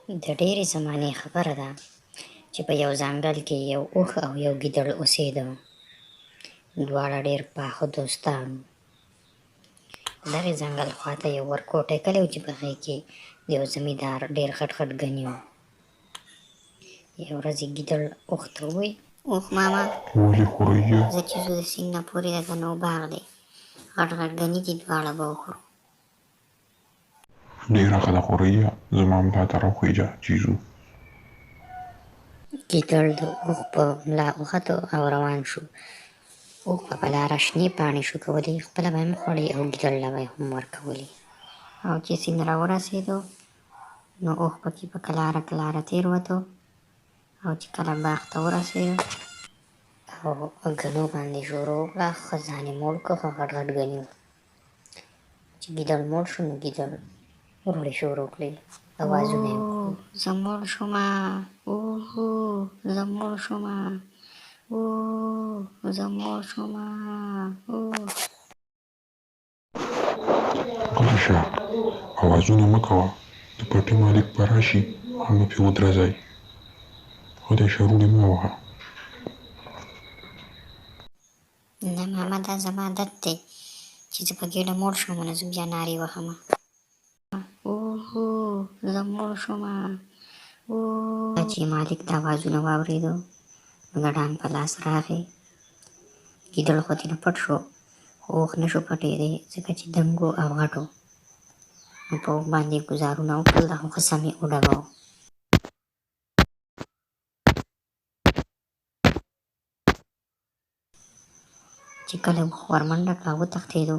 د ډېرې زمانې خبره ده چې په یو ځنګل کې یو اوښ او یو ګیدړ اوسېده. دواړه ډېر پاخه دوستان وو. دغې ځنګل خواته یو ورکوټی کلی و چې په هغې کې د یو زمیندار ډېر غټ غټ ګني وو. یوه ورځ یې ګیدړ اوښ ته وویل: اوښ ماما، ولې خورئیه؟ زه چې ځو د سیند نه پورې د ګنو باغ دی، غټ غټ ګني دي، دواړه به وخورو. ډېره ښه ده خورئیه، زما ملا ته راوخیږه چې ځو. ګیدړ د اوښ په ملا وختو او روان شو. اوښ به په لاره شنې پاڼې شوکولې، خپله به یې هم خوړې او ګیدړ له به یې هم ورکولې. او چې سیند راورسېدو نو اوښ پکې په کلاره کلاره تېروتو، او چې کله باغ ته ورسېدو او ګنو باندې شروع وکړه، ښه ځان یې موړ کړ، ښه غټ غټ ګني وو. چې ګیدړ موړ شو نو ګیدړ وروړې شروع کړې، اوازونه یې وکړل: زه موړ شومه، اوهو زه موړ شومه، اوه زه موړ شومه، اوه. غلی شه، اوازونه مه کوه، د پټي مالک به راشي او مه پرې ودرېږئ. ښه دی، شروړې مه وهه. نه ماما، دا زما عادت دی چې زه په ګېډه موړ شم نو زه بیا نارې وهمه. اوهو زه موړ شومه، اوه. چې مالک د اوازونه واورېدو نو ګډان په لاس راغی. ګیدړ خو ترې نه پټ شو، خو اوښ نه شو پټېدی ځکه چې دنګ و او غټ و. نو په اوښ باندې یې ګوزارونه وکړل او ښه سم یې وډباوه. چې کله اوښ ورمنډه کړه او وتښتېدو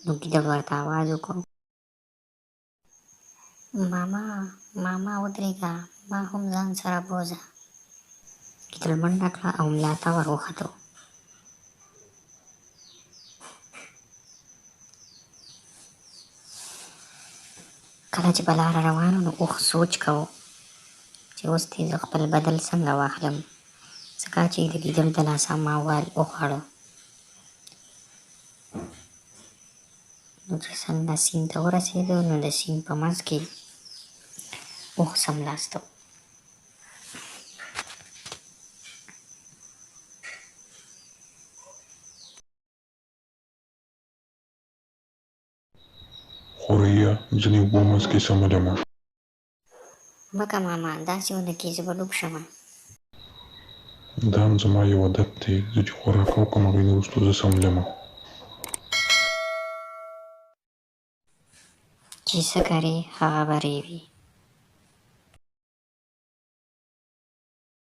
نو ګیدړ ورته اواز وکړ: ماما ماما ودرېږه، ما هم ځان سره بوځه. ګیدړ منډه کړه او ملا ته ور وختو. کله چې په لاره روان و نو اوښ سوچ کوو چې اوس دې زه خپل بدل څنګه واخلم، ځکه چې د ګیدړ د لاسه ما وال وخوړه. نو چې څنګه سیند ته ورسېدو نو د سیند په منځ کې اوښ څملاستو. خورئیه، ځینې اوبو منځ کې څملمه. مه که ماما، داسې ونه کړې، زه به ډوب شمه. دا هم زما یو عادت دی، زه چې خوراک وکړم هغې نه وروسته زه څملمه. چې څه کرې هغه به رېبې.